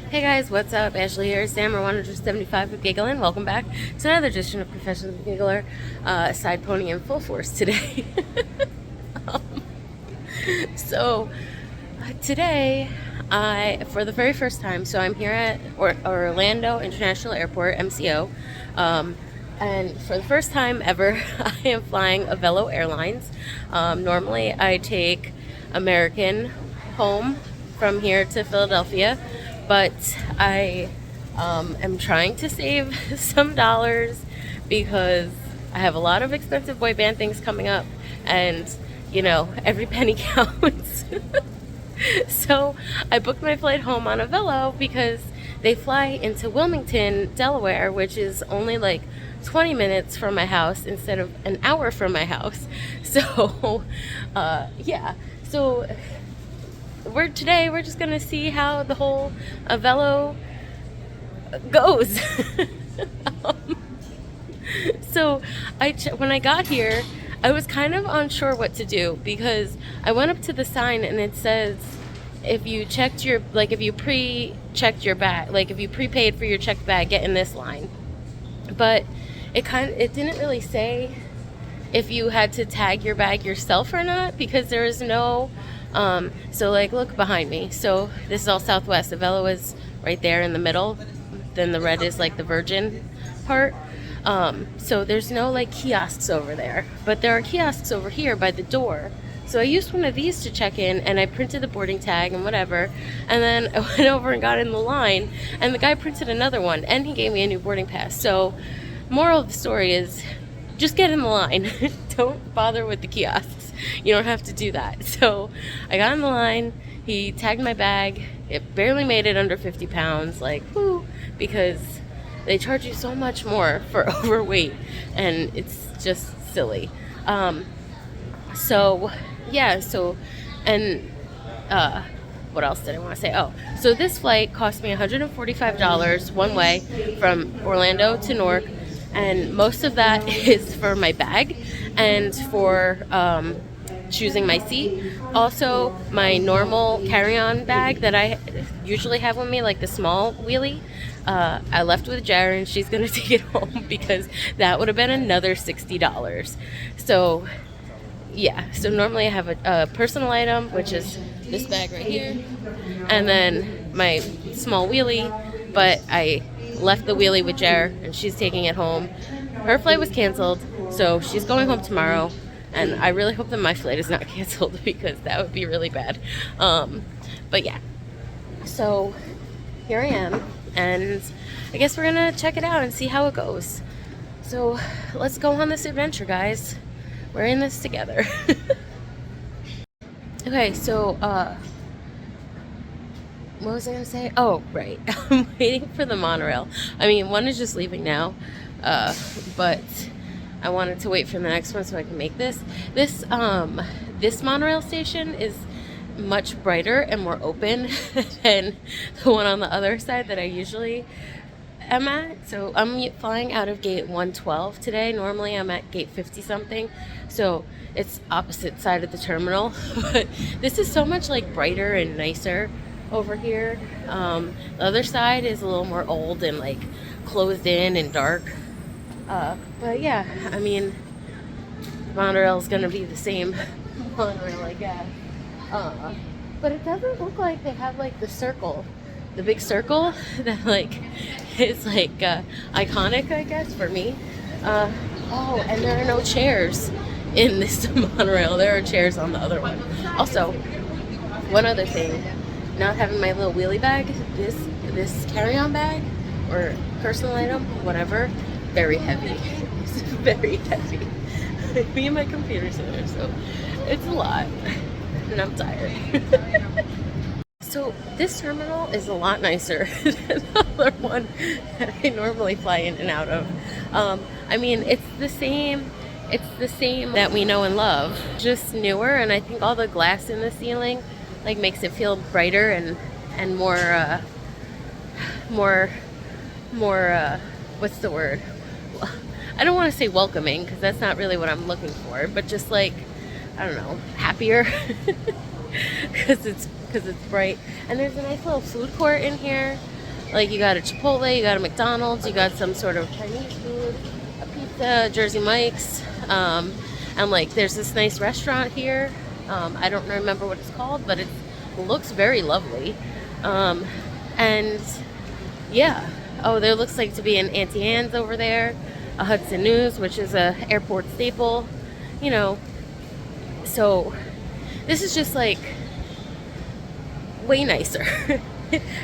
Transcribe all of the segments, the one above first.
Hey guys, what's up? Ashley here, Sam or 175 with Gigglin'. Welcome back to another edition of Professional Giggler. Side pony in full force today. um, today, for the very first time, so I'm here at Orlando International Airport, MCO. And for the first time ever, I am flying Avelo Airlines. Normally, I take American home from here to Philadelphia, but I am trying to save some dollars because I have a lot of expensive boy band things coming up, and every penny counts. So I booked my flight home on Avelo because they fly into Wilmington, Delaware, which is only like 20 minutes from my house instead of an hour from my house. So, yeah. So we're just gonna see how the whole Avelo goes. um, so when I got here, I was kind of unsure what to do because I went up to the sign and it says if you pre-checked your bag, like if you prepaid for your checked bag, get in this line. But it didn't really say if you had to tag your bag yourself or not, because there is no so like look behind me. So this is all Southwest. Avelo is right there in the middle. Then the red is like the Virgin part. So there's no like kiosks over there, but there are kiosks over here by the door. So I used one of these to check in, and I printed the boarding tag and whatever, and then I went over and got in the line, and the guy printed another one, and he gave me a new boarding pass. So moral of the story is just get in the line. Don't bother with the kiosks. You don't have to do that. So I got in the line, he tagged my bag, it barely made it under 50 pounds, like whoo, because they charge you so much more for overweight, and it's just silly. So yeah, and what else did I want to say? Oh, so this flight cost me $145 one way from Orlando to Newark, and most of that is for my bag and for choosing my seat. Also, my normal carry-on bag that I usually have with me, like the small wheelie, I left with Jared, and she's gonna take it home because that would have been another $60. So yeah, so normally I have a personal item, which is this bag right here, and then my small wheelie, but I left the wheelie with Jer, and she's taking it home. Her flight was canceled, so she's going home tomorrow, and I really hope that my flight is not canceled because that would be really bad. But yeah, so here I am, and I guess we're gonna check it out and see how it goes. So let's go on this adventure, guys. We're in this together. Okay, so what was I gonna say? Oh, right. I'm waiting for the monorail. I mean, one is just leaving now, but I wanted to wait for the next one so I can make this. This monorail station is much brighter and more open than the one on the other side that I usually am at. So I'm flying out of gate 112 today. Normally I'm at gate 50 something, so it's opposite side of the terminal. But this is so much like brighter and nicer over here. The other side is a little more old and like closed in and dark. But yeah, I mean, monorail is gonna be the same monorail, I guess. But it doesn't look like they have like the big circle that like is like iconic, I guess, for me. Oh, and there are no chairs in this monorail. There are chairs on the other one. Also, one other thing, not having my little wheelie bag, this carry-on bag or personal item, whatever, very heavy. It's very heavy. Me and my computer's in there, so it's a lot, and I'm tired. So this terminal is a lot nicer than the other one that I normally fly in and out of. I mean, it's the same that we know and love, just newer, and I think all the glass in the ceiling like makes it feel brighter and more what's the word? I don't want to say welcoming because that's not really what I'm looking for, but just like, I don't know, happier because it's bright. And there's a nice little food court in here. Like, you got a Chipotle, you got a McDonald's, you got some sort of Chinese food, a pizza, Jersey Mike's, and like there's this nice restaurant here. I don't remember what it's called, but it looks very lovely. And yeah, oh, there looks like to be an Auntie Anne's over there, a Hudson News, which is a airport staple, you know. So this is just like way nicer.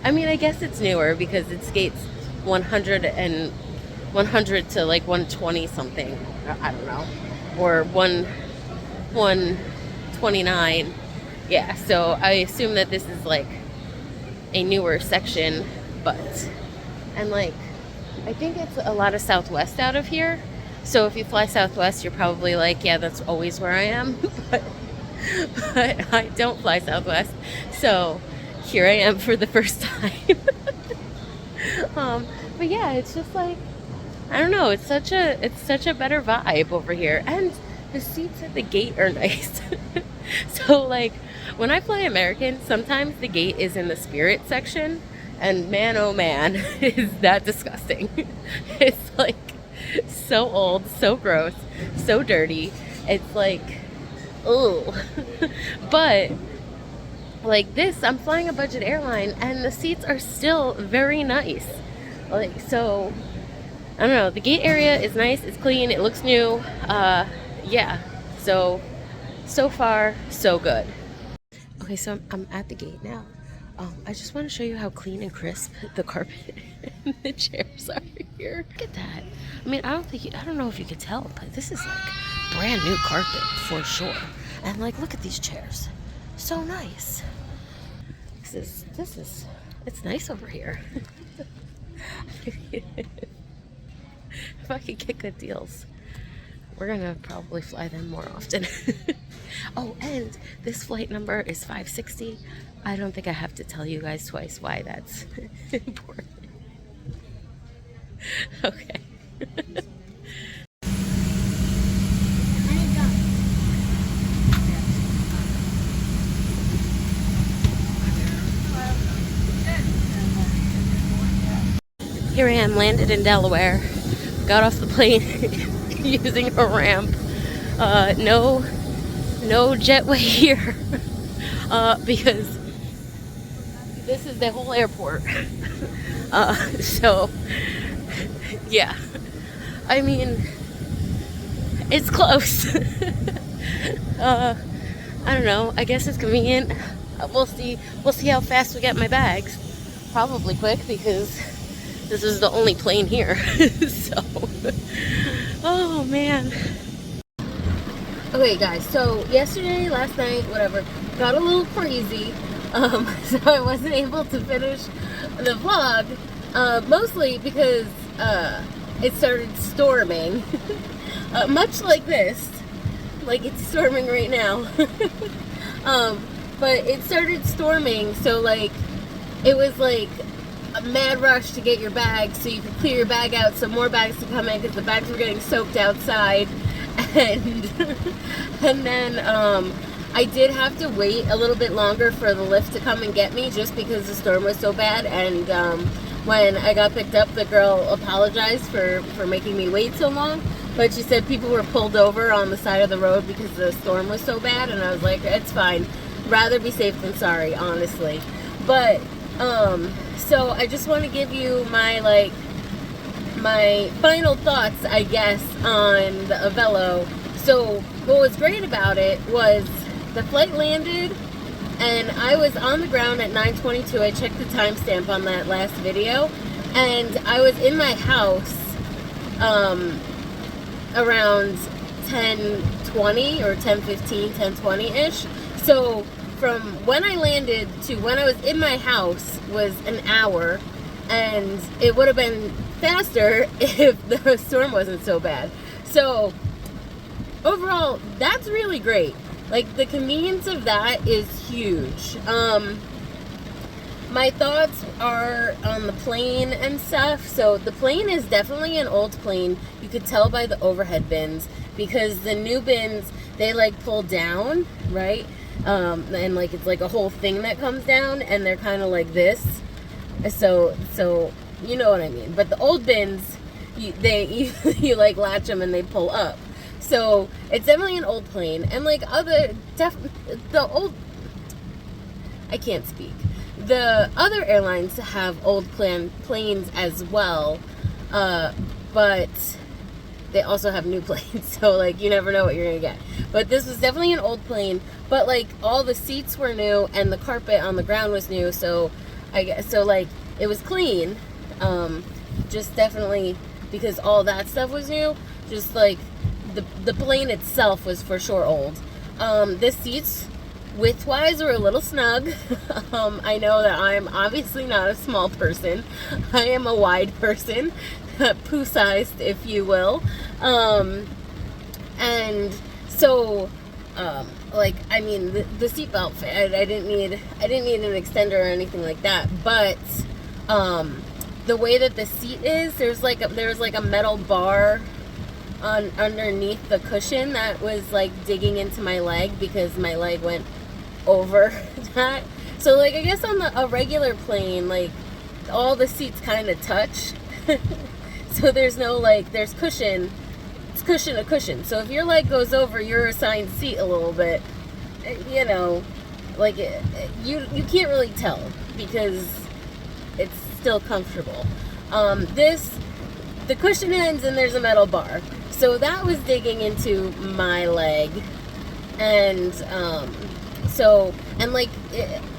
I mean, I guess it's newer because it skates 100 to like 120 something. I don't know, or 129. Yeah, so I assume that this is like a newer section, but and like I think it's a lot of Southwest out of here. So if you fly Southwest, you're probably like, yeah, that's always where I am. but I don't fly Southwest, so here I am for the first time. But yeah, it's just like, I don't know, it's such a better vibe over here, and the seats at the gate are nice. So like when I fly American, sometimes the gate is in the Spirit section, and man, oh man, is that disgusting. It's like so old, so gross, so dirty. It's like, oh. But like this, I'm flying a budget airline and the seats are still very nice. Like, so I don't know, the gate area is nice, it's clean, it looks new. Yeah, so far so good. Okay, so I'm at the gate now. I just want to show you how clean and crisp the carpet and the chairs are here. Look at that. I mean, I don't know if you could tell, but this is like brand new carpet for sure. And like, look at these chairs. So nice. This is, it's nice over here. If I could get good deals, we're gonna probably fly them more often. Oh, and this flight number is 560. I don't think I have to tell you guys twice why that's important. Okay. Here I am, landed in Delaware. Got off the plane using a ramp. No jetway here. Because this is the whole airport. So yeah, I mean, it's close. I don't know, I guess it's convenient. We'll see how fast we get my bags. Probably quick, because this is the only plane here. So oh man. Okay guys, so yesterday, last night, whatever, got a little crazy, so I wasn't able to finish the vlog, mostly because it started storming, much like this, like it's storming right now. But it started storming, so like it was like a mad rush to get your bags so you could clear your bag out so more bags could come in, because the bags were getting soaked outside. And then I did have to wait a little bit longer for the lift to come and get me, just because the storm was so bad. And when I got picked up, the girl apologized for making me wait so long, but she said people were pulled over on the side of the road because the storm was so bad. And I was like, it's fine, rather be safe than sorry, honestly. But so I just want to give you my final thoughts, I guess, on the Avelo. So what was great about it was the flight landed and I was on the ground at 9:22. I checked the timestamp on that last video, and I was in my house around 10:20 or 10:15, 10:20-ish. So from when I landed to when I was in my house was an hour, and it would have been faster if the storm wasn't so bad. So overall, that's really great. Like, the convenience of that is huge. My thoughts are on the plane and stuff. So the plane is definitely an old plane. You could tell by the overhead bins, because the new bins, they like pull down, right? And like it's like a whole thing that comes down, and they're kind of like this. So you know what I mean. But the old bins, you like latch them and they pull up. So it's definitely an old plane. And like the old, I can't speak. The other airlines have old planes as well, but they also have new planes. So like you never know what you're gonna get. But this was definitely an old plane. But like all the seats were new and the carpet on the ground was new. So I guess so like it was clean. Just definitely because all that stuff was new. Just like the plane itself was for sure old. The seats width-wise are a little snug. I know that I'm obviously not a small person. I am a wide person, poo-sized, if you will. And so, like, I mean, the seatbelt fit. I didn't need an extender or anything like that. But the way that the seat is, there's like a metal bar underneath the cushion that was like digging into my leg because my leg went over that. So like I guess on a regular plane, like all the seats kind of touch. So there's no like there's cushion. It's cushion to cushion. So if your leg goes over your assigned seat a little bit, you know, like you can't really tell because it's still comfortable. The cushion ends and there's a metal bar. So that was digging into my leg, and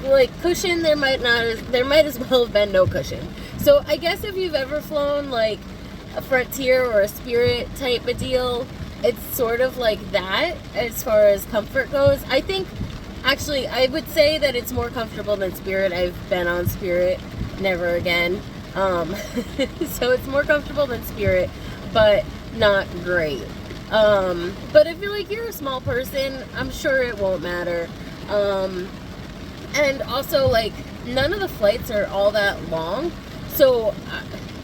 like cushion, there might as well have been no cushion. So I guess if you've ever flown like a Frontier or a Spirit type of deal, it's sort of like that as far as comfort goes. I think actually I would say that it's more comfortable than Spirit. I've been on Spirit, never again. So it's more comfortable than Spirit, but not great. But if you're a small person, I'm sure it won't matter. And also like none of the flights are all that long. So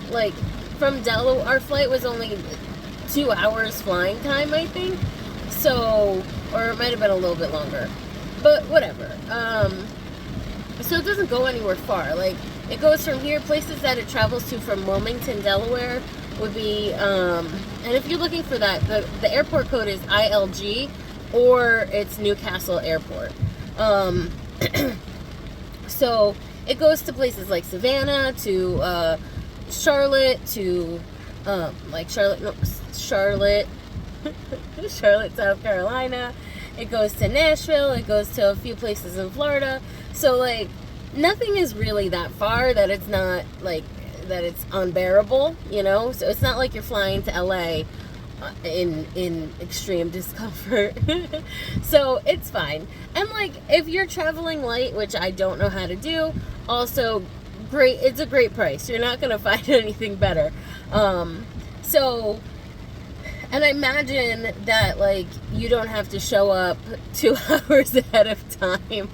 like from Delaware, our flight was only 2 hours flying time, I think. So, or it might have been a little bit longer, but whatever. So it doesn't go anywhere far. Like it goes from here, places that it travels to from Wilmington, Delaware would be, and if you're looking for that, the airport code is ILG, or it's Newcastle Airport. So it goes to places like Savannah, to Charlotte, to Charlotte, South Carolina. It goes to Nashville. It goes to a few places in Florida. So like nothing is really that far that it's not like that it's unbearable, you know. So it's not like you're flying to LA in extreme discomfort. So it's fine. And like if you're traveling light, which I don't know how to do, also great, it's a great price. You're not gonna find anything better. So, and I imagine that like you don't have to show up 2 hours ahead of time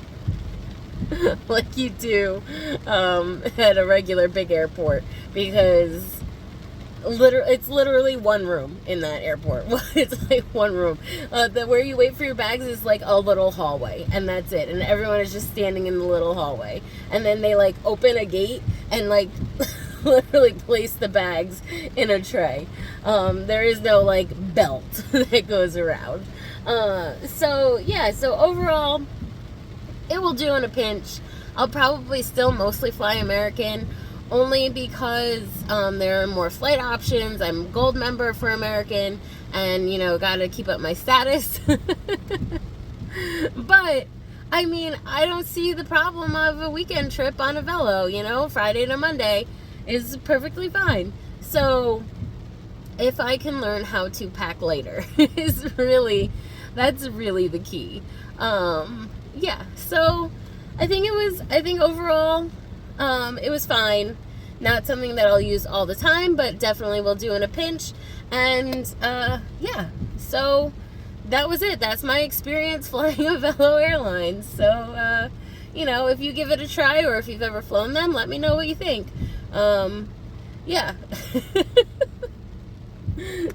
like you do at a regular big airport, because it's literally one room in that airport. It's like one room. Where you wait for your bags is like a little hallway, and that's it. And everyone is just standing in the little hallway. And then they like open a gate and like literally place the bags in a tray. There is no like belt that goes around. So yeah, so overall, it will do in a pinch. I'll probably still mostly fly American, only because there are more flight options. I'm a gold member for American, and you know, gotta keep up my status. But I mean, I don't see the problem of a weekend trip on Avelo. You know, Friday to Monday is perfectly fine. So if I can learn how to pack later that's really the key. Yeah, so I think overall it was fine. Not something that I'll use all the time, but definitely will do in a pinch. And yeah, so that was it. That's my experience flying Avelo Airlines. So you know, if you give it a try, or if you've ever flown them, let me know what you think. Yeah.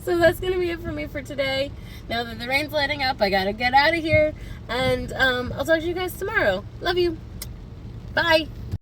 So that's gonna be it for me for today. Now that the rain's letting up, I gotta get out of here, and I'll talk to you guys tomorrow. Love you. Bye.